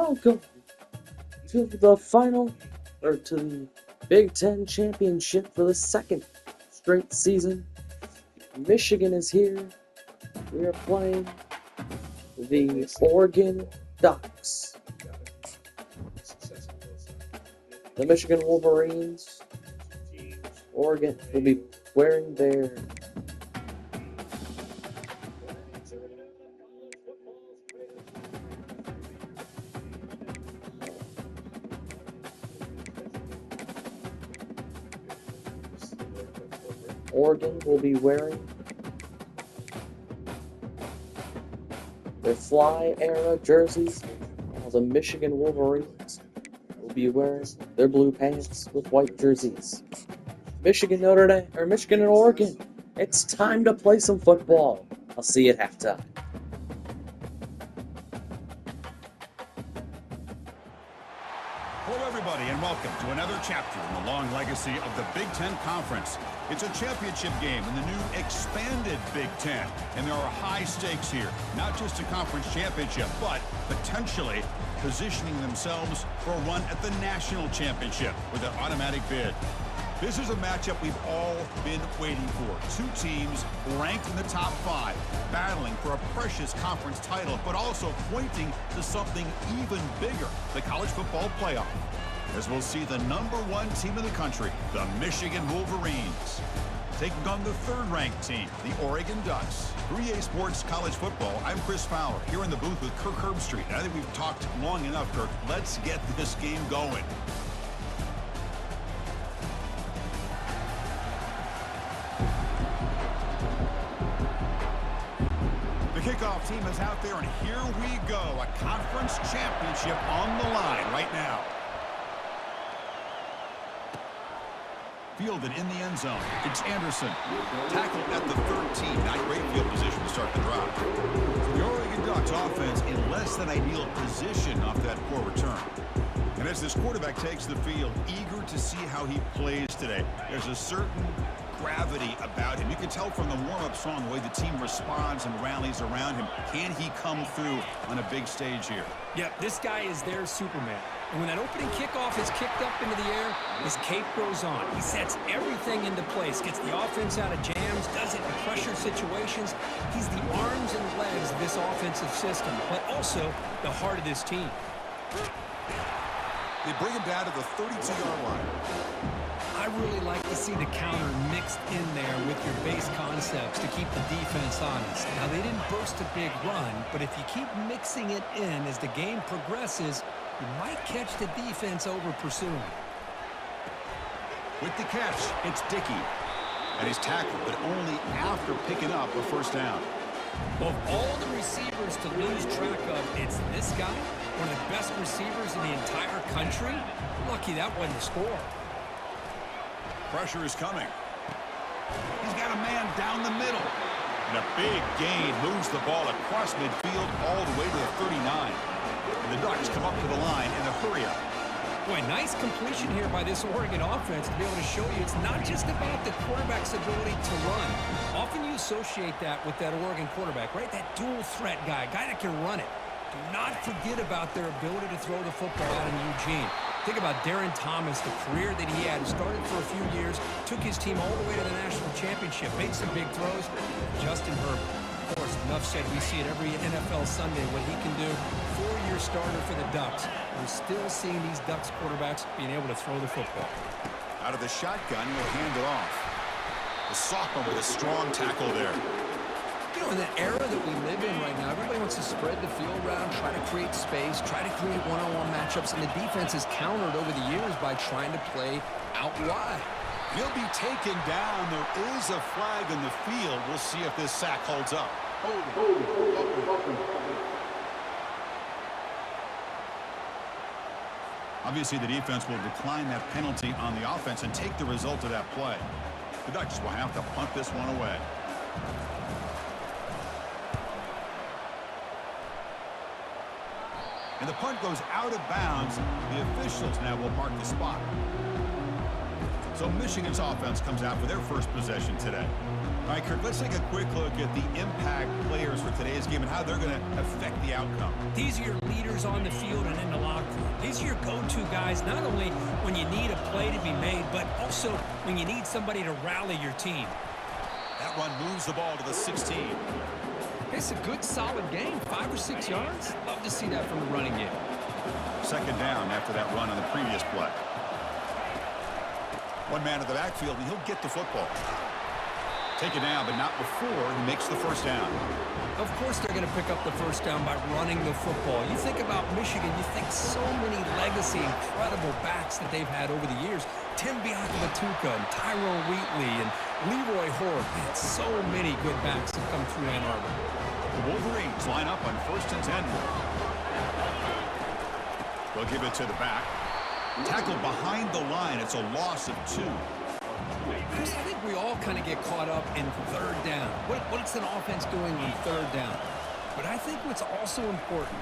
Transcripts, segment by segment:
welcome to the to the Big Ten Championship for the second straight season. Michigan is here. We are playing the Oregon Ducks. The Michigan Wolverines. Oregon will be wearing their Fly era jerseys, while the Michigan Wolverines will be wearing their blue pants with white jerseys. Michigan and Oregon, it's time to play some football. I'll see you at halftime. Hello everybody and welcome to another chapter in the long legacy of the Big Ten Conference. It's a championship game in the new expanded Big Ten, and there are high stakes here. Not just a conference championship, but potentially positioning themselves for a run at the national championship with an automatic bid. This is a matchup we've all been waiting for. Two teams ranked in the top 5, battling for a precious conference title, but also pointing to something even bigger, the college football playoff. As we'll see the #1 team in the country, the Michigan Wolverines, taking on the third-ranked team, the Oregon Ducks. For EA Sports College Football, I'm Chris Fowler, here in the booth with Kirk Herbstreit. I think we've talked long enough, Kirk. Let's get this game going. The kickoff team is out there, and here we go. A conference championship on the line right now. Fielded in the end zone. It's Anderson. Tackled at the 13. Not great field position to start the drive. So the Oregon Ducks offense in less than ideal position off that poor return. And as this quarterback takes the field, eager to see how he plays today. There's a certain gravity about him. You can tell from the warm-up song the way the team responds and rallies around him. Can he come through on a big stage here? Yeah, this guy is their Superman. And when that opening kickoff is kicked up into the air, his cape goes on. He sets everything into place, gets the offense out of jams, does it in pressure situations. He's the arms and legs of this offensive system, but also the heart of this team. They bring him down to the 32-yard line. I really like to see the counter mixed in there with your base concepts to keep the defense honest. Now, they didn't burst a big run, but if you keep mixing it in as the game progresses, you might catch the defense over pursuing. With the catch, it's Dickey. And he's tackled, but only after picking up a first down. Of all the receivers to lose track of, it's this guy, one of the best receivers in the entire country. Lucky that wasn't a score. Pressure is coming. He's got a man down the middle. And a big gain moves the ball across midfield all the way to the 39. And the Ducks come up to the line in a hurry-up. Boy, nice completion here by this Oregon offense to be able to show you it's not just about the quarterback's ability to run. Often you associate that with that Oregon quarterback, right? That dual threat guy that can run it. Do not forget about their ability to throw the football out in Eugene. Think about Darren Thomas, the career that he had. Started for a few years, took his team all the way to the national championship, made some big throws. Justin Herbert, of course, enough said. We see it every NFL Sunday what he can do. 4-year starter for the Ducks. We're still seeing these Ducks quarterbacks being able to throw the football. Out of the shotgun, he'll hand it off. The sophomore with a strong tackle there. You know, in the era that we live in right now, everybody wants to spread the field around, try to create space, try to create one-on-one matchups, and the defense is countered over the years by trying to play out wide. He'll be taken down. There is a flag in the field. We'll see if this sack holds up. Obviously, the defense will decline that penalty on the offense and take the result of that play. The Ducks will have to punt this one away. And the punt goes out of bounds. The officials now will mark the spot. So Michigan's offense comes out for their first possession today. All right, Kirk, let's take a quick look at the impact players for today's game and how they're going to affect the outcome. These are your leaders on the field and in the locker room. These are your go-to guys, not only when you need a play to be made, but also when you need somebody to rally your team. That run moves the ball to the 16. It's a good, solid game. 5 or 6 yards. Love to see that from the running game. Second down after that run on the previous play. One man in the backfield, and he'll get the football. Take it down, but not before he makes the first down. Of course they're going to pick up the first down by running the football. You think about Michigan, you think so many legacy, incredible backs that they've had over the years. Tim Biakabatuka and Tyrone Wheatley and Leroy Horde. Man, so many good backs have come through Ann Arbor. The Wolverines line up on 1st and 10. They'll give it to the back. Tackle behind the line. It's a loss of 2. Chris, I think we all kind of get caught up in third down. What's an offense doing on third down? But I think what's also important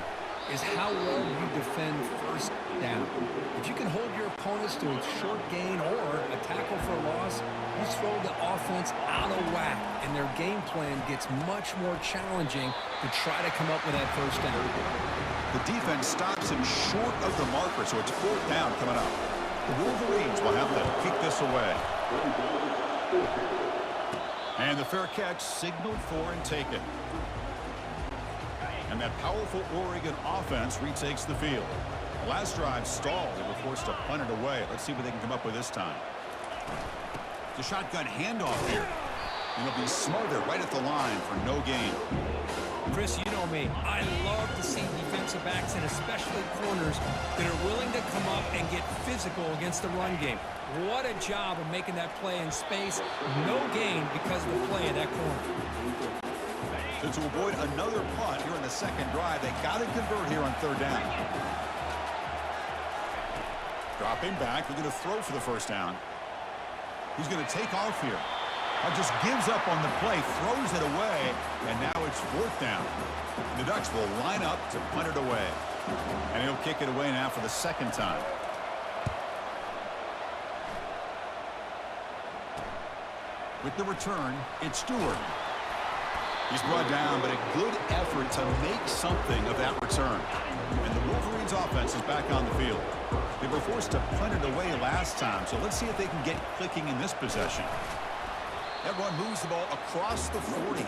is how well you defend first down. If you can hold your opponents to a short gain or a tackle for a loss, you throw the offense out of whack, and their game plan gets much more challenging to try to come up with that first down. The defense stops him short of the marker, so it's 4th down coming up. The Wolverines will have to kick this away. And the fair catch signaled for and taken. And that powerful Oregon offense retakes the field. The last drive stalled. They were forced to punt it away. Let's see what they can come up with this time. The shotgun handoff here. And it'll be smothered right at the line for no gain. Chris, you know me. I love to see defensive backs and especially corners that are willing to come up and get physical against the run game. What a job of making that play in space. No gain because of the play of that corner. So to avoid another punt here in the second drive, they got to convert here on 3rd down. Dropping back, they're going to throw for the first down. He's going to take off here. Just gives up on the play, throws it away, and now it's 4th down. The Ducks will line up to punt it away. And he'll kick it away now for the second time. With the return, it's Stewart. He's brought down, but a good effort to make something of that return. And the Wolverines offense is back on the field. They were forced to punt it away last time, so let's see if they can get clicking in this possession. That run moves the ball across the 40.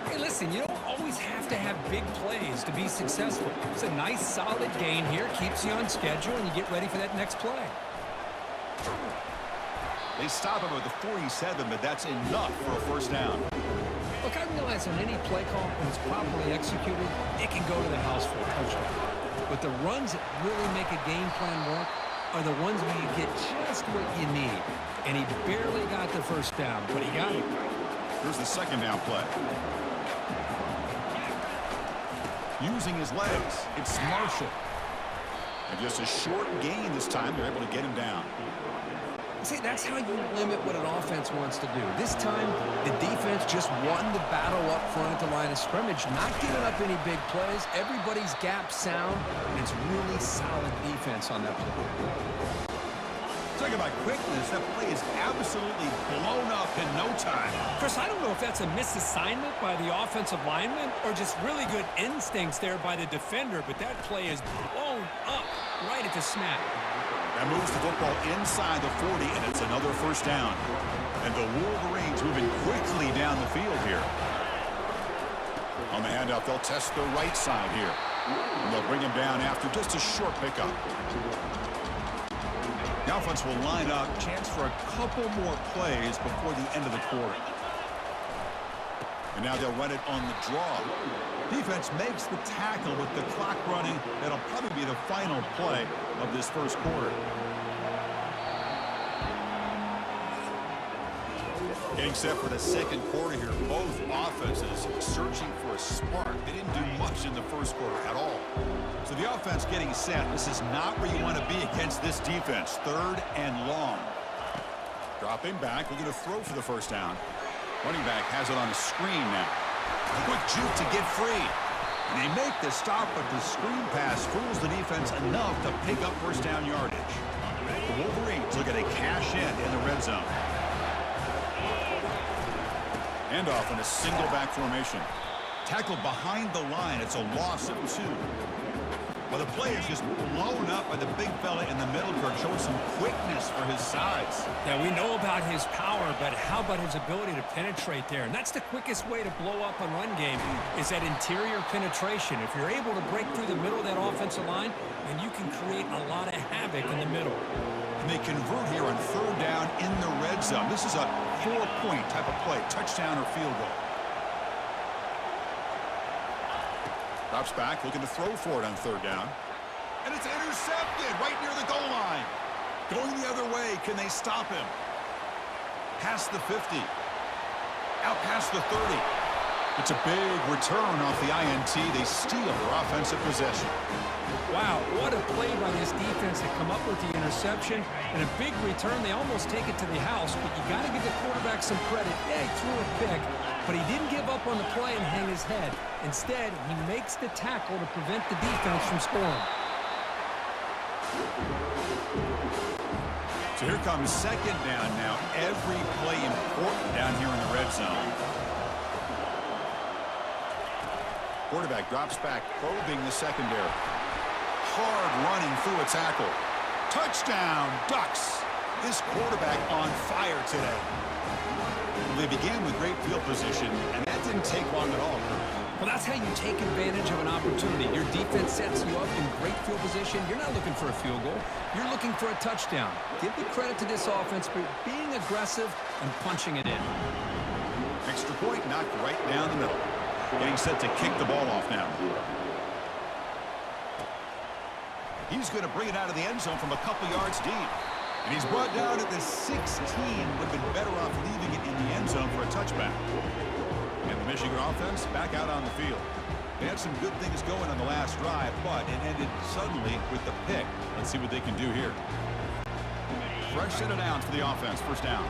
Hey, listen, you don't always have to have big plays to be successful. It's a nice, solid gain here. Keeps you on schedule, and you get ready for that next play. They stop him at the 47, but that's enough for a first down. Look, I realize on any play call, when it's properly executed, it can go to the house for a touchdown. But the runs that really make a game plan work are the ones where you get just what you need. And he barely got the first down, but he got it. Here's the second down play. Using his legs, it's Marshall. And just a short gain this time, they're able to get him down. See, that's how you limit what an offense wants to do. This time, the defense just won the battle up front at the line of scrimmage, not giving up any big plays. Everybody's gap sound, and it's really solid defense on that play. Talking about quickness, that play is absolutely blown up in no time. Chris, I don't know if that's a misassignment by the offensive lineman or just really good instincts there by the defender, but that play is blown up right at the snap. That moves the football inside the 40, and it's another first down. And the Wolverines moving quickly down the field here. On the handoff, they'll test the right side here. And they'll bring him down after just a short pickup. The offense will line up, chance for a couple more plays before the end of the quarter. And now they'll run it on the draw. Defense makes the tackle with the clock running. That'll probably be the final play of this first quarter. Getting set for the second quarter here. Both offenses searching for a spark. They didn't do much in the first quarter at all. So the offense getting set. This is not where you want to be against this defense. 3rd and long. Dropping back. We're going to throw for the first down. Running back has it on a screen now. A quick juke to get free. And they make the stop, but the screen pass fools the defense enough to pick up first down yardage. The Wolverines looking to cash in the red zone. Handoff in a single back formation. Tackled behind the line. It's a loss of 2. Well, the play is just blown up by the big fella in the middle, Kirk, showing some quickness for his size. Yeah, we know about his power, but how about his ability to penetrate there? And that's the quickest way to blow up a run game is that interior penetration. If you're able to break through the middle of that offensive line, then you can create a lot of havoc in the middle. And they convert here on 3rd down in the red zone. This is a 4-point type of play, touchdown or field goal. Drops back, looking to throw for it on 3rd down. And it's intercepted right near the goal line. Going the other way, can they stop him? Past the 50. Out past the 30. It's a big return off the INT. They steal their offensive possession. Wow, what a play by this defense to come up with the interception. And a big return. They almost take it to the house, but you got to give the quarterback some credit. Yeah, he threw a pick, but he didn't give up on the play and hang his head. Instead, he makes the tackle to prevent the defense from scoring. So here comes 2nd down now. Every play important down here in the red zone. Quarterback drops back, probing the secondary. Hard running through a tackle. Touchdown, Ducks. This quarterback on fire today. They began with great field position, and that didn't take long at all. Well, that's how you take advantage of an opportunity. Your defense sets you up in great field position. You're not looking for a field goal. You're looking for a touchdown. Give the credit to this offense for being aggressive and punching it in. Extra point knocked right down the middle. Getting set to kick the ball off now. He's going to bring it out of the end zone from a couple yards deep. And he's brought down at the 16. Would have been better off leaving it in the end zone for a touchback. And the Michigan offense back out on the field. They had some good things going on the last drive, but it ended suddenly with the pick. Let's see what they can do here. Fresh set of downs for the offense. 1st down.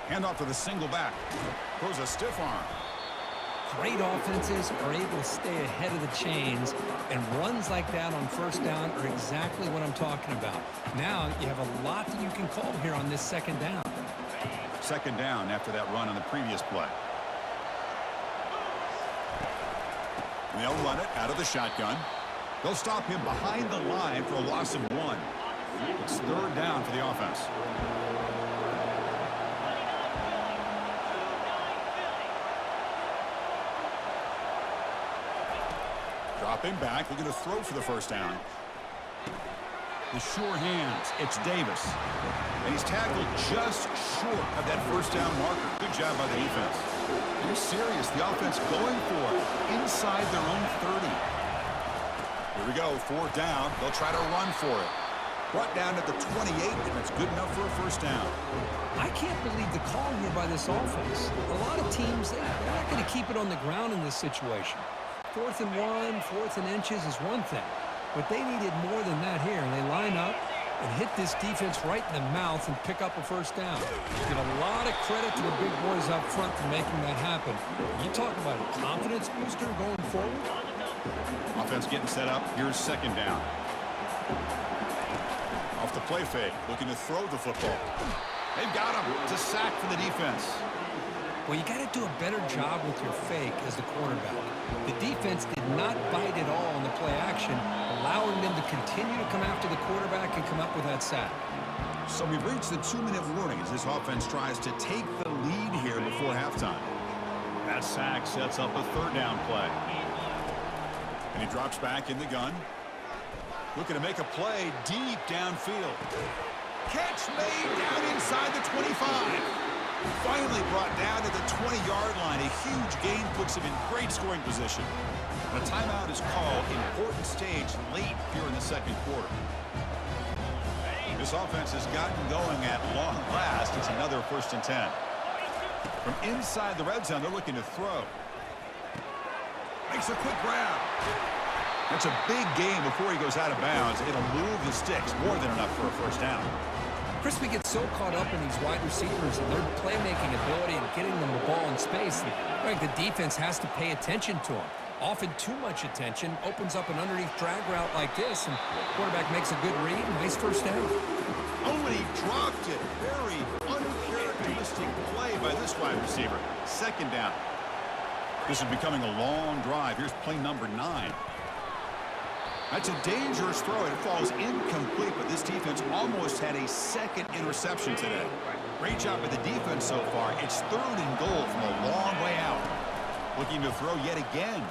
Handoff to the single back. Throws a stiff arm. Great offenses are able to stay ahead of the chains, and runs like that on 1st down are exactly what I'm talking about. Now you have a lot that you can call here on this 2nd down. 2nd down after that run on the previous play. And they'll run it out of the shotgun. They'll stop him behind the line for a loss of 1. It's 3rd down for the offense. Dropping back, looking to throw for the 1st down. The sure hands, it's Davis. And he's tackled just short of that 1st down marker. Good job by the defense. They're serious, the offense going for it inside their own 30. Here we go, 4th down. They'll try to run for it. Brought down at the 28, and it's good enough for a 1st down. I can't believe the call here by this offense. A lot of teams, they're not going to keep it on the ground in this situation. 4th and 1, 4th and inches is one thing, but they needed more than that here, and they line up and hit this defense right in the mouth and pick up a 1st down. Give a lot of credit to the big boys up front for making that happen. You talk about a confidence booster going forward. Offense getting set up. Here's 2nd down. Off the play fake, looking to throw the football. They've got him. It's a sack for the defense. Well, you got to do a better job with your fake as the quarterback. The defense did not bite at all on the play action, allowing them to continue to come after the quarterback and come up with that sack. So we've reached the 2-minute warning as this offense tries to take the lead here before halftime. That sack sets up a 3rd down play. And he drops back in the gun. Looking to make a play deep downfield. Catch made down inside the 25. Finally brought down to the 20-yard line. A huge gain puts him in great scoring position. And a timeout is called. Important stage late here in the 2nd quarter. This offense has gotten going at long last. It's another 1st and 10. From inside the red zone, they're looking to throw. Makes a quick grab. That's a big gain before he goes out of bounds. It'll move the sticks. More than enough for a 1st down. Chris, we get so caught up in these wide receivers and their playmaking ability and getting them the ball in space. And, the defense has to pay attention to them. Often too much attention opens up an underneath drag route like this, and quarterback makes a good read. Nice first down. Oh, and he dropped it. Very uncharacteristic play by this wide receiver. Second down. This is becoming a long drive. Here's play number 9. That's a dangerous throw. It falls incomplete, but this defense almost had a second interception today. Great job by the defense so far. It's 3rd and goal from a long way out. Looking to throw yet again.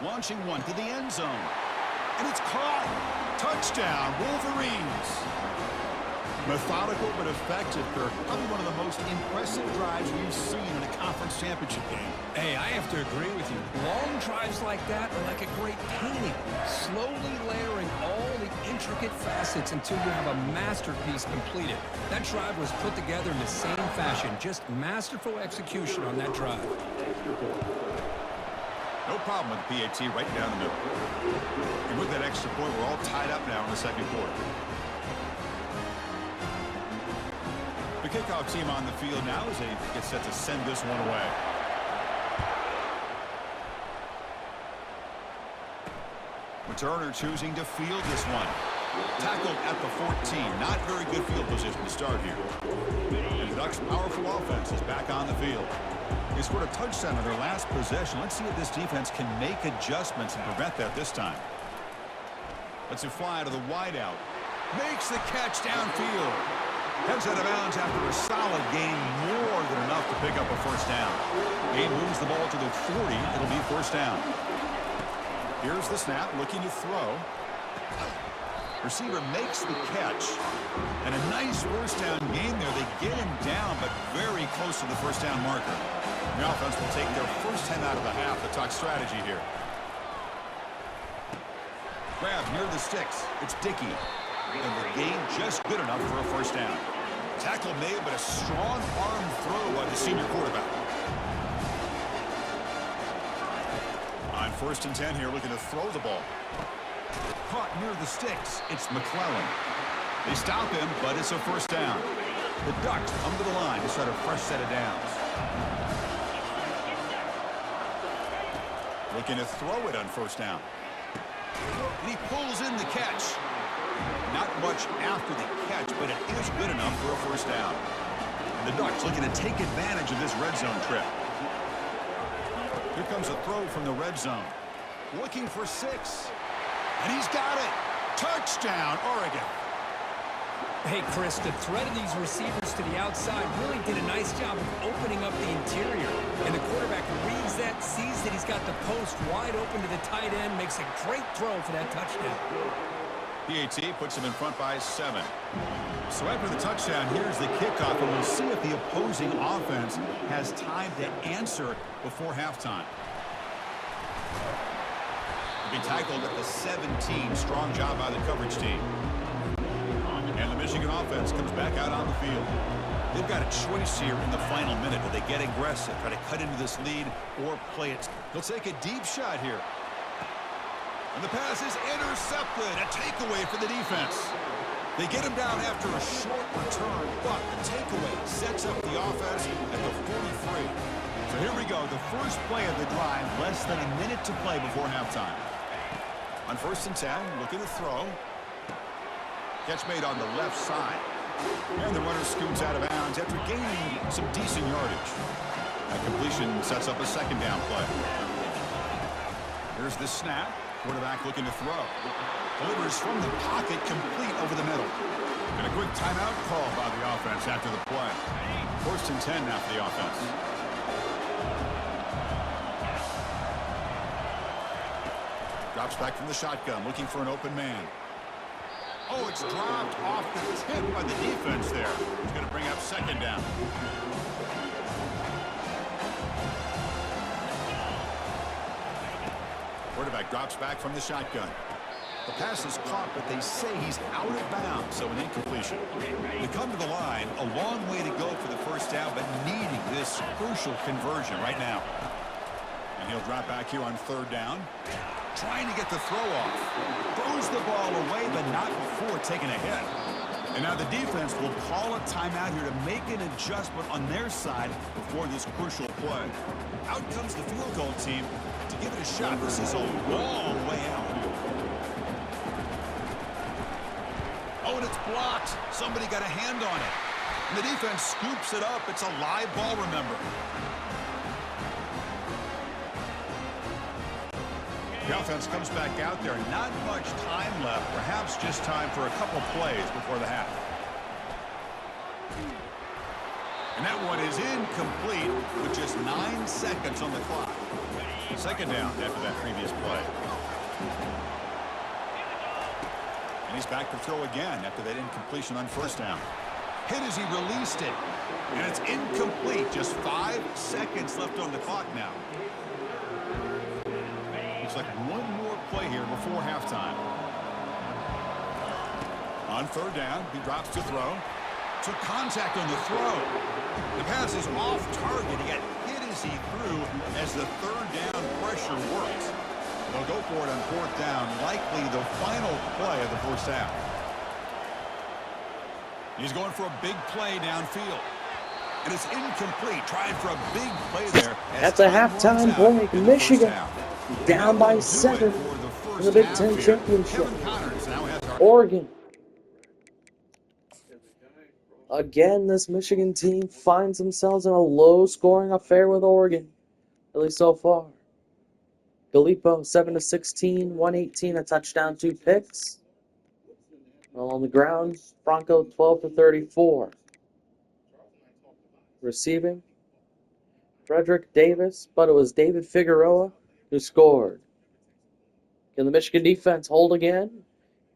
Launching one to the end zone. And it's caught. Touchdown, Wolverines. Methodical but effective for probably one of the most impressive drives we've seen in a conference championship game. Hey, I have to agree with you. Long drives like that are like a great painting. Slowly layering all the intricate facets until you have a masterpiece completed. That drive was put together in the same fashion. Just masterful execution on that drive. No problem with the PAT right down the middle. And with that extra point, we're all tied up now in the second quarter. The kickoff team on the field now as they get set to send this one away. Returner choosing to field this one. Tackled at the 14. Not very good field position to start here. And the Ducks' powerful offense is back on the field. They scored a touchdown on their last possession. Let's see if this defense can make adjustments and prevent that this time. Let's it fly to the wideout. Makes the catch downfield. Heads out of bounds after a solid gain, more than enough to pick up a first down. Gain moves the ball to the 40. It'll be first down. Here's the snap, looking to throw. Receiver makes the catch. And a nice first down gain there. They get him down, but very close to the first down marker. The offense will take their first 10 out of the half to talk strategy here. Grab near the sticks. It's Dickey. And the gain just good enough for a first down. Tackle made, but a strong arm throw by the senior quarterback. On 1st and 10 here, looking to throw the ball. Caught near the sticks. It's McClellan. They stop him, but it's a first down. The Ducks come to the line to start a fresh set of downs. Looking to throw it on first down. And he pulls in the catch. Not much after the catch, but it is good enough for a first down. And the Ducks looking to take advantage of this red zone trip. Here comes a throw from the red zone. Looking for 6. And he's got it. Touchdown, Oregon. Hey, Chris, the threat of these receivers to the outside really did a nice job of opening up the interior. And the quarterback reads that, sees that he's got the post wide open to the tight end, makes a great throw for that touchdown. PAT puts him in front by 7. So after the touchdown, here's the kickoff, and we'll see if the opposing offense has time to answer before halftime. He'll be tackled at the 17. Strong job by the coverage team. And the Michigan offense comes back out on the field. They've got a choice here in the final minute. Do they get aggressive, try to cut into this lead, or play it? They'll take a deep shot here. And the pass is intercepted. A takeaway for the defense. They get him down after a short return, but the takeaway sets up the offense at the 43. So here we go, the first play of the drive, less than a minute to play before halftime. On 1st and 10, looking to throw. Catch made on the left side. And the runner scoots out of bounds after gaining some decent yardage. That completion sets up a second down play. Here's the snap. Quarterback looking to throw. Delivers from the pocket, complete over the middle. And a quick timeout call by the offense after the play. 1st and 10 now for the offense. Drops back from the shotgun, looking for an open man. Oh, it's dropped off the tip by the defense there. He's going to bring up second down. Quarterback drops back from the shotgun. The pass is caught, but they say he's out of bounds, so an incompletion. They come to the line, a long way to go for the first down, but needing this crucial conversion right now. And he'll drop back here on 3rd down. Trying to get the throw off. Throws the ball away, but not before taking a hit. And now the defense will call a timeout here to make an adjustment on their side before this crucial play. Out comes the field goal team to to give it a shot. This is a long way out. Oh, and it's blocked. Somebody got a hand on it. And the defense scoops it up. It's a live ball, remember. The offense comes back out there. Not much time left. Perhaps just time for a couple plays before the half. And that one is incomplete with just 9 seconds on the clock. Second down after that previous play. And he's back to throw again after that incompletion on first down. Hit as he released it. And it's incomplete. Just 5 seconds left on the clock now. Looks like one more play here before halftime. On third down, he drops to throw. Took contact on the throw. The pass is off target. He got hit as he threw as the third down pressure worked. They'll go for it on fourth down, likely the final play of the first half. He's going for a big play downfield. And it's incomplete. Trying for a big play there. That's a halftime break. Michigan down by 7 in the Big Ten Championship. Oregon. Again, this Michigan team finds themselves in a low-scoring affair with Oregon, at least so far. Gallipo, 7-16, 118, a touchdown, 2 picks. Well, on the ground, Bronco, 12-34. Receiving, Frederick Davis, but it was David Figueroa who scored. Can the Michigan defense hold again?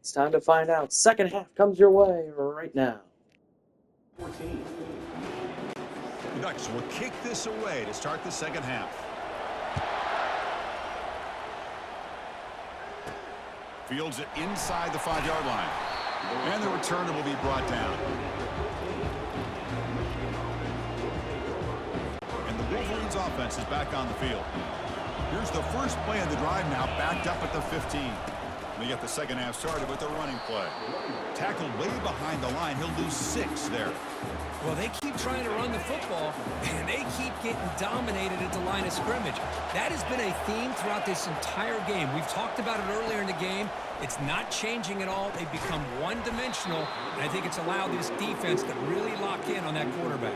It's time to find out. Second half comes your way right now. The Ducks will kick this away to start the second half. Fields it inside the 5-yard line. And the returner will be brought down. And the Wolverines offense is back on the field. Here's the first play of the drive now, backed up at the 15. We get the second half started with the running play. Tackled way behind the line. He'll lose 6 there. Well, they keep trying to run the football, and they keep getting dominated at the line of scrimmage. That has been a theme throughout this entire game. We've talked about it earlier in the game. It's not changing at all. They've become one-dimensional, and I think it's allowed this defense to really lock in on that quarterback.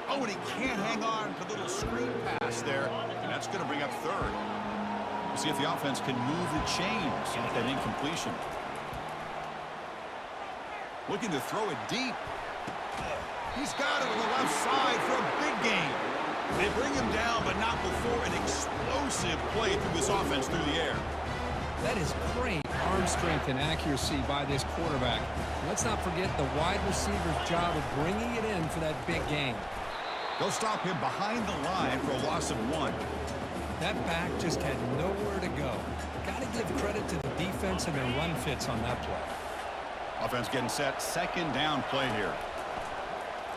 Oh, and he can't hang on to the little screen pass there, and that's going to bring up third. We'll see if the offense can move the chains off that incompletion. Looking to throw it deep. He's got it on the left side for a big gain. They bring him down, but not before an explosive play through this offense through the air. That is great arm strength and accuracy by this quarterback. Let's not forget the wide receiver's job of bringing it in for that big gain. They'll stop him behind the line for a loss of 1. That back just had nowhere to go. Got to give credit to the defense and their run fits on that play. Offense getting set. Second down play here.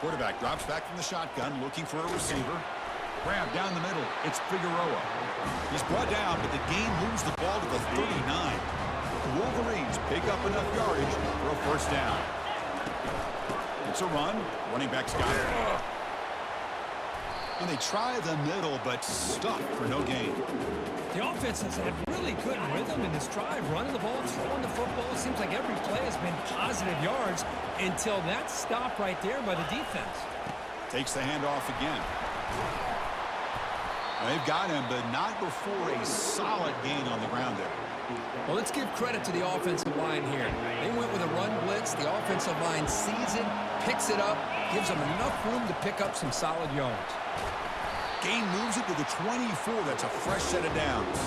Quarterback drops back from the shotgun, looking for a receiver. Grab down the middle. It's Figueroa. He's brought down, but the game moves the ball to the 39. The Wolverines pick up enough yardage for a first down. It's a run. Running back's got it. And they try the middle, but stuck for no gain. The offense has had really good rhythm in this drive, running the ball, throwing the football. It seems like every play has been positive yards until that stop right there by the defense. Takes the handoff again. They've got him, but not before a solid gain on the ground there. Well, let's give credit to the offensive line here. They went with a run blitz. The offensive line sees it, picks it up, gives them enough room to pick up some solid yards. Gain moves it to the 24. That's a fresh set of downs.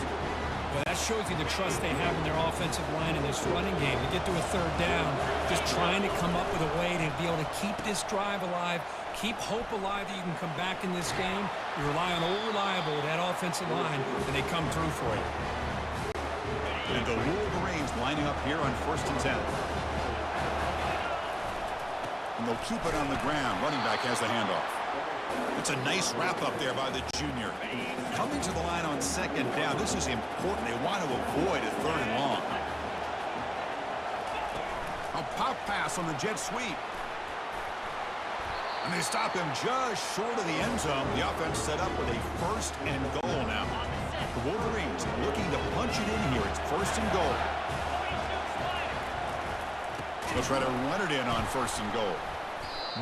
Well, that shows you the trust they have in their offensive line in this running game. To get to a third down, just trying to come up with a way to be able to keep this drive alive, keep hope alive that you can come back in this game. You rely on old reliable, that offensive line, and they come through for you. And the Wolverines lining up here on 1st and 10. And they'll keep it on the ground. Running back has the handoff. It's a nice wrap up there by the junior. Coming to the line on second down. This is important. They want to avoid a 3rd and long. A pop pass on the jet sweep. And they stop him just short of the end zone. The offense set up with a 1st and goal now. The The Wolverines looking to punch it in here. It's 1st and goal. They'll try to run it in on 1st and goal.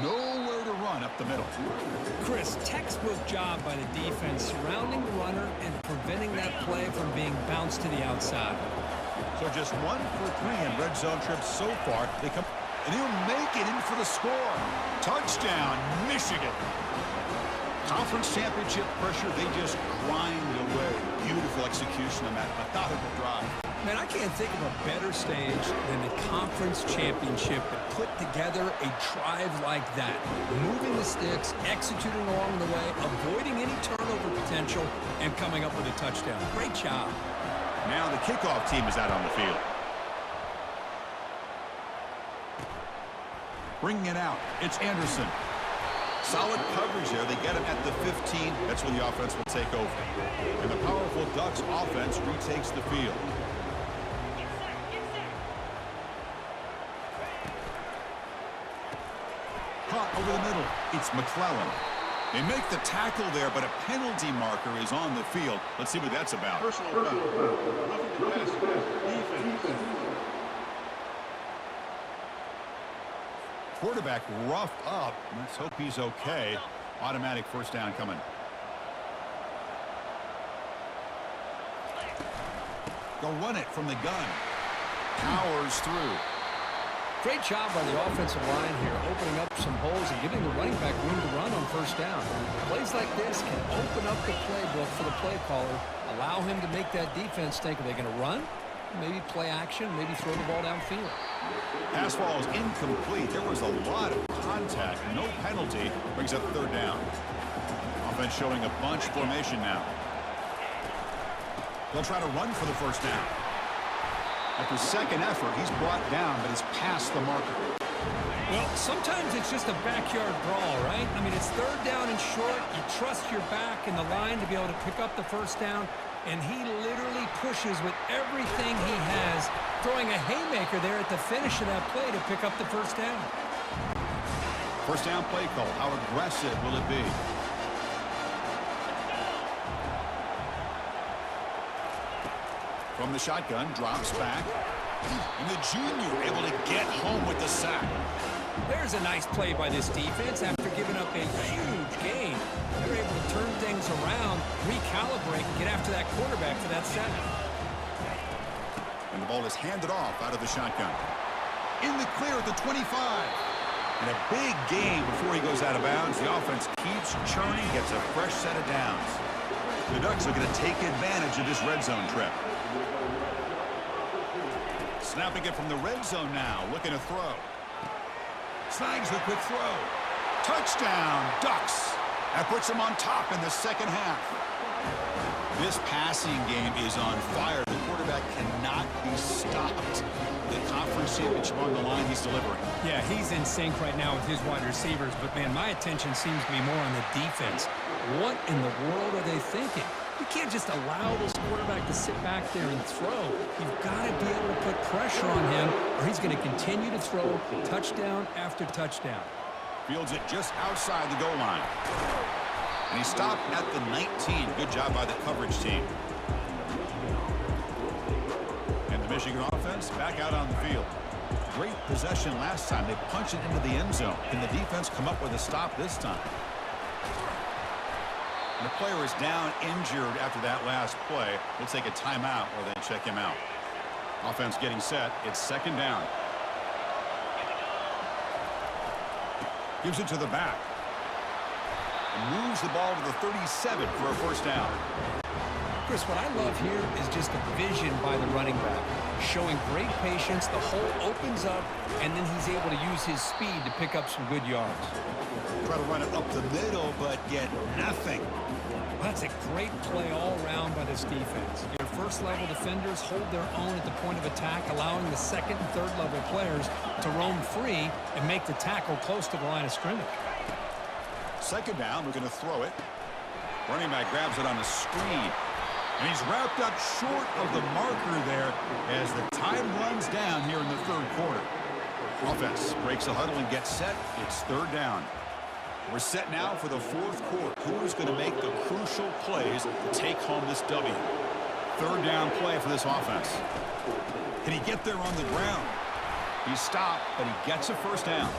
Nowhere to run up the middle. Chris, textbook job by the defense surrounding the runner and preventing that play from being bounced to the outside. So just 1 for 3 in red zone trips so far. They come and he'll make it in for the score. Touchdown, Michigan. Conference championship pressure, they just grind away. Beautiful execution on that methodical drive. Man, I can't think of a better stage than the conference championship to put together a drive like that. Moving the sticks, executing along the way, avoiding any turnover potential, and coming up with a touchdown. Great job. Now the kickoff team is out on the field. Bringing it out, it's Anderson. Solid coverage there. They get him at the 15. That's when the offense will take over. And the powerful Ducks offense retakes the field. Caught over the middle. It's McClellan. They make the tackle there, but a penalty marker is on the field. Let's see what that's about. Personal foul. Roughing the pass. Defense. Quarterback roughed up. Let's hope he's okay. Automatic 1st down coming. They'll run it from the gun. Powers through. Great job by the offensive line here, opening up some holes and giving the running back room to run on 1st down. Plays like this can open up the playbook for the play caller, allow him to make that defense think, are they going to run? Maybe play action, maybe throw the ball downfield. Pass ball is incomplete. There was a lot of contact. No penalty. Brings up 3rd down. Offense showing a bunch formation now. They'll try to run for the 1st down. After 2nd effort, he's brought down, but he's past the marker. Well, sometimes it's just a backyard brawl, right? I mean, it's 3rd down and short. You trust your back in the line to be able to pick up the 1st down, and he literally pushes with everything he has, throwing a haymaker there at the finish of that play to pick up the 1st down. 1st down play call. How aggressive will it be? From the shotgun, drops back. And the junior able to get home with the sack. There's a nice play by this defense after giving up a huge gain. They're able to turn things around, recalibrate, and get after that quarterback for that sack. And the ball is handed off out of the shotgun. In the clear at the 25. And a big gain before he goes out of bounds. The offense keeps churning, gets a fresh set of downs. The Ducks are going to take advantage of this red zone trip. Snapping it from the red zone now, looking to throw. Snags the quick throw. Touchdown, Ducks. That puts them on top in the 2nd half. This passing game is on fire. The quarterback cannot be stopped. The conference championship on the line, he's delivering. Yeah, he's in sync right now with his wide receivers, but man, my attention seems to be more on the defense. What in the world are they thinking? You can't just allow this quarterback to sit back there and throw. You've got to be able to put pressure on him, or he's going to continue to throw touchdown after touchdown. Fields it just outside the goal line. And he stopped at the 19. Good job by the coverage team. And the Michigan offense back out on the field. Great possession last time. They punched it into the end zone. Can the defense come up with a stop this time? And the player is down injured after that last play. We'll take a timeout or then check him out. Offense getting set. It's 2nd down. Gives it to the back. And moves the ball to the 37 for a 1st down. Chris, what I love here is just the vision by the running back. Showing great patience, the hole opens up, and then he's able to use his speed to pick up some good yards. Try to run it up the middle, but get nothing. Well, that's a great play all around by this defense. Your 1st-level defenders hold their own at the point of attack, allowing the 2nd and 3rd-level players to roam free and make the tackle close to the line of scrimmage. 2nd down, we're going to throw it. Running back grabs it on a screen. And he's wrapped up short of the marker there as the time runs down here in the 3rd quarter. Offense breaks a huddle and gets set. It's 3rd down. We're set now for the 4th quarter. Who's going to make the crucial plays to take home this W? third down play for this offense. Can he get there on the ground? He stopped, but he gets a first down.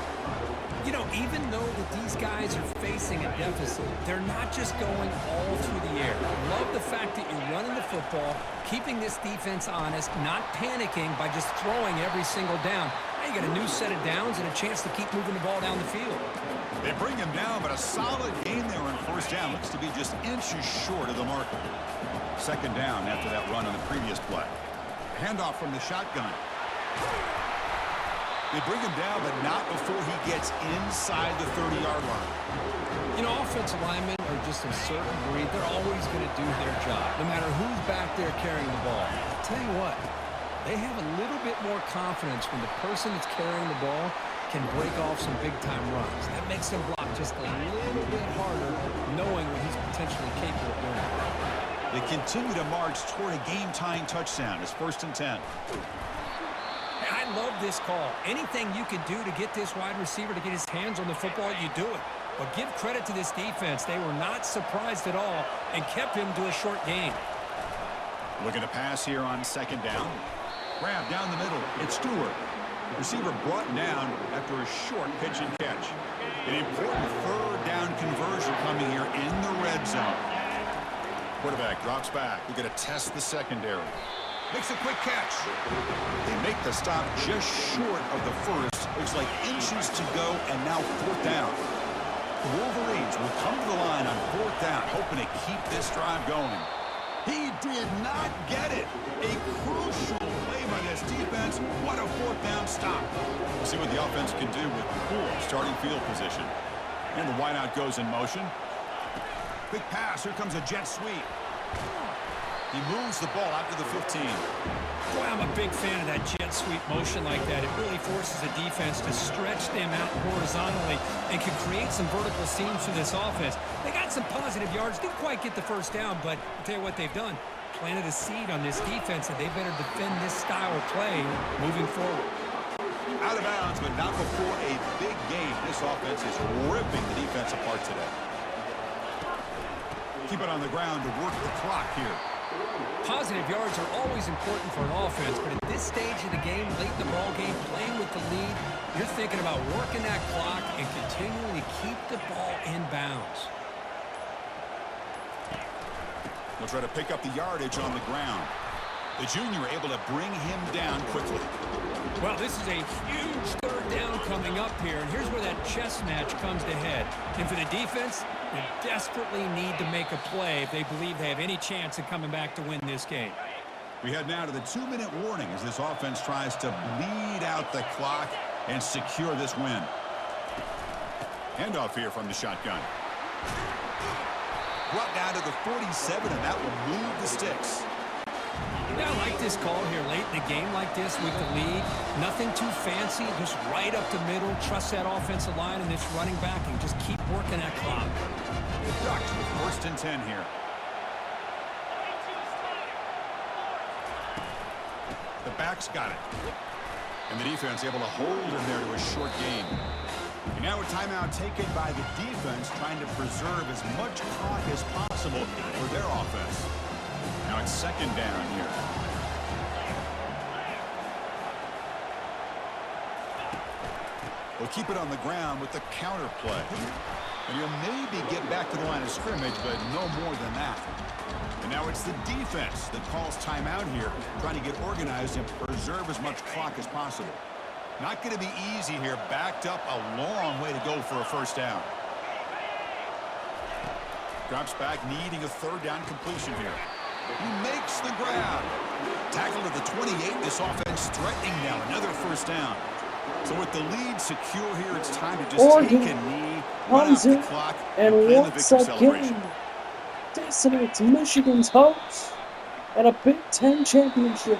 You know, even though that these guys are facing a deficit, they're not just going all through the air. Love the fact that you're running the football, keeping this defense honest, not panicking by just throwing every single down. Now you got a new set of downs and a chance to keep moving the ball down the field. They bring him down, but a solid gain there on first down. Looks to be just inches short of the marker. Second down after that run on the previous play. Handoff from the shotgun. They bring him down, but not before he gets inside the 30-yard line. You know, offensive linemen are just a certain breed. They're always going to do their job, no matter who's back there carrying the ball. I'll tell you what, they have a little bit more confidence when the person that's carrying the ball can break off some big-time runs. That makes them block just a little bit harder, knowing what he's potentially capable of doing. They continue to march toward a game-tying touchdown. It's 1st and 10. I love this call. Anything you can do to get this wide receiver to get his hands on the football, you do it. But give credit to this defense. They were not surprised at all and kept him to a short gain. Looking to pass here on second down. Grab down the middle. It's Stewart. Receiver brought down after a short pitch and catch. An important third down conversion coming here in the red zone. Quarterback drops back. We're going to test the secondary. Makes a quick catch. They make the stop just short of the first. Looks like inches to go, and now fourth down. The Wolverines will come to the line on fourth down, hoping to keep this drive going. He did not get it. A crucial play by this defense. What a fourth down stop. We'll see what the offense can do with poor starting field position. And the wideout goes in motion. Quick pass. Here comes a jet sweep. He moves the ball out to the 15. Boy, I'm a big fan of that jet sweep motion like that. It really forces the defense to stretch them out horizontally and can create some vertical seams for this offense. They got some positive yards. Didn't quite get the first down, but I'll tell you what they've done. Planted a seed on this defense, and they better defend this style of play moving forward. Out of bounds, but not before a big game. This offense is ripping the defense apart today. Keep it on the ground to work the clock here. Positive yards are always important for an offense, but at this stage of the game, late in the ball game, playing with the lead, you're thinking about working that clock and continuing to keep the ball in bounds. They'll try to pick up the yardage on the ground. The junior able to bring him down quickly. Well, this is a huge third down coming up here, and here's where that chess match comes to head. And for the defense, they desperately need to make a play if they believe they have any chance of coming back to win this game. We head now to the 2-minute warning as this offense tries to bleed out the clock and secure this win. Handoff here from the shotgun. Brought down to the 47, and that will move the sticks. Yeah, I like this call here late in a game like this with the lead. Nothing too fancy, just right up the middle. Trust that offensive line and this running back and just keep working that clock. Ducks with 1st and 10 here. The back's got it. And the defense able to hold him there to a short gain. And now a timeout taken by the defense trying to preserve as much clock as possible for their offense. Now it's second down here. We'll keep it on the ground with the counter play. And he'll maybe get back to the line of scrimmage, but no more than that. And now it's the defense that calls timeout here, trying to get organized and preserve as much clock as possible. Not going to be easy here. Backed up a long way to go for a first down. Drops back, needing a third down completion here. He makes the grab. Tackle at the 28. This offense threatening now. Another first down. So with the lead secure here, it's time to just take a knee, run out the clock, and plan once the victory celebration. again decimates Michigan's hopes at a Big Ten championship.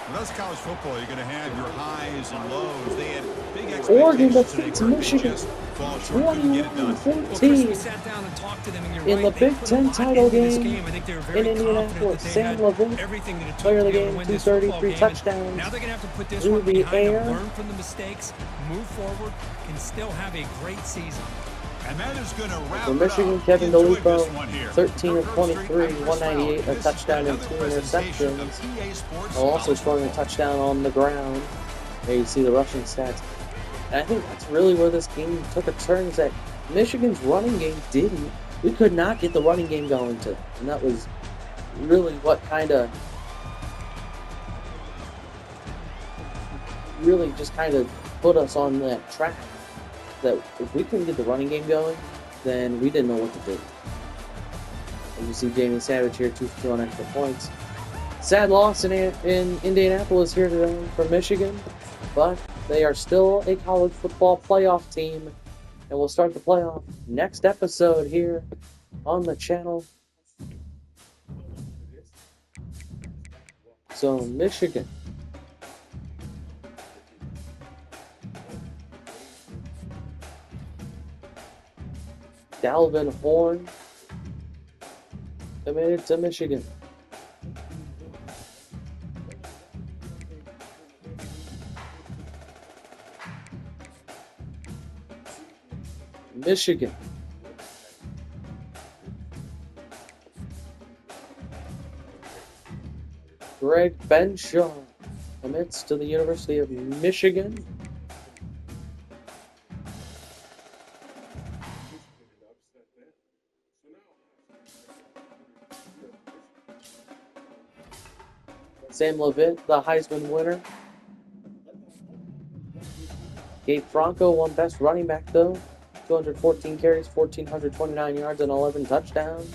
Well, that's college football. You're going to have your highs and lows. They had big Oregon expectations today. defeats Where they Michigan just fall short, couldn't get it done. 21-14 in the Big Ten title game in Indianapolis. Sam Levin, player of the game, 233 touchdowns Now they're going to have to put this through one the behind them, air. learn from the mistakes, move forward, and still have a great season. And that is going to wrap For it Michigan, up. Kevin Enjoyed DeLupo, this one here. 13 of For Coach 23, Street, I'm Chris 198, a Fowler. touchdown and This 2 has been another presentation of interceptions. PA Sports While also College scoring a Football. touchdown on the ground. There you see the rushing stats. And I think that's really where this game took a turn, is that Michigan's running game didn't. We could not get the running game going to. And that was really what just kind of put us on that track. That if we couldn't get the running game going, then we didn't know what to do. And you see Jamie Savage here, 2 on extra points. Sad loss in Indianapolis here today for Michigan, but they are still a college football playoff team, and we'll start the playoff next episode here on the channel. So Michigan. Dalvin Horn committed to Michigan. Michigan. Greg Benshaw commits to the University of Michigan. Sam Levitt, the Heisman winner. Gabe Franco won Best Running Back, though. 214 carries, 1,429 yards, and 11 touchdowns.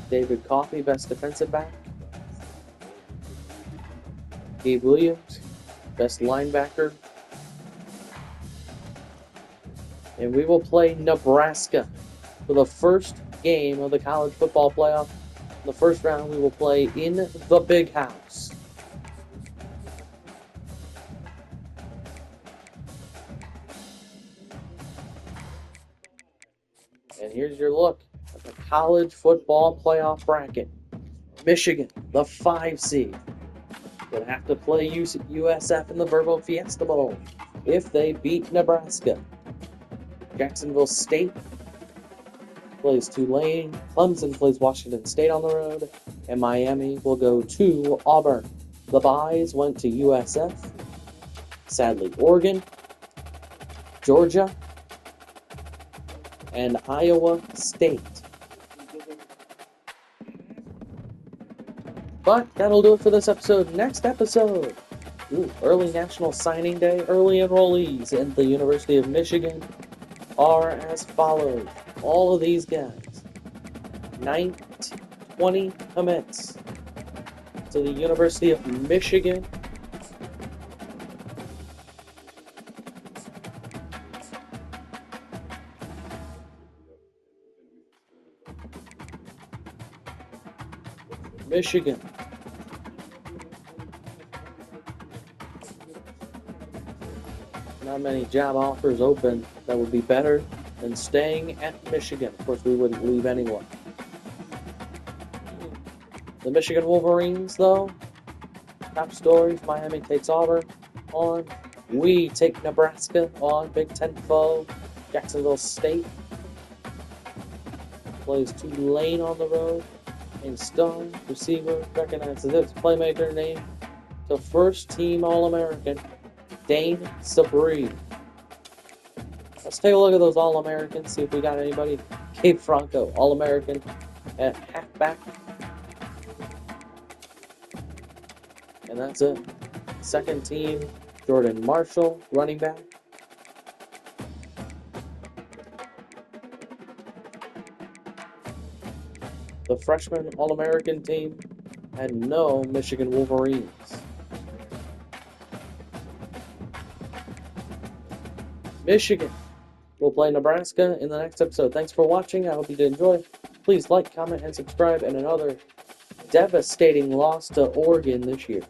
David Coffey, Best Defensive Back. Gabe Williams, Best Linebacker. And we will play Nebraska for the first game of the college football playoff. In the first round, we will play in the Big House. And here's your look at the college football playoff bracket. Michigan, the 5 seed, will have to play USF in the Verbo Fiesta Bowl if they beat Nebraska. Jacksonville State plays Tulane, Clemson plays Washington State on the road, and Miami will go to Auburn. The byes went to USF, sadly Oregon, Georgia, and Iowa State. But that'll do it for this episode. Next episode, early National Signing Day, early enrollees at the University of Michigan are as follows. All of these guys, 20 commits to the University of Michigan. Michigan. Not many job offers open that would be better than staying at Michigan. Of course, we wouldn't leave anyone. The Michigan Wolverines, though, top stories, Miami takes Auburn on. We take Nebraska on. Big Ten foe, Jacksonville State plays Tulane on the road. And star receiver recognizes its playmaker name to first-team All-American Dane Sabree. Let's take a look at those All-Americans, see if we got anybody. Gabe Franco, All-American at halfback. And that's it. Second team, Jordan Marshall, running back. The freshman All-American team had no Michigan Wolverines. Michigan will play Nebraska in the next episode. Thanks for watching. I hope you did enjoy. Please like, comment, and subscribe. And another devastating loss to Oregon this year.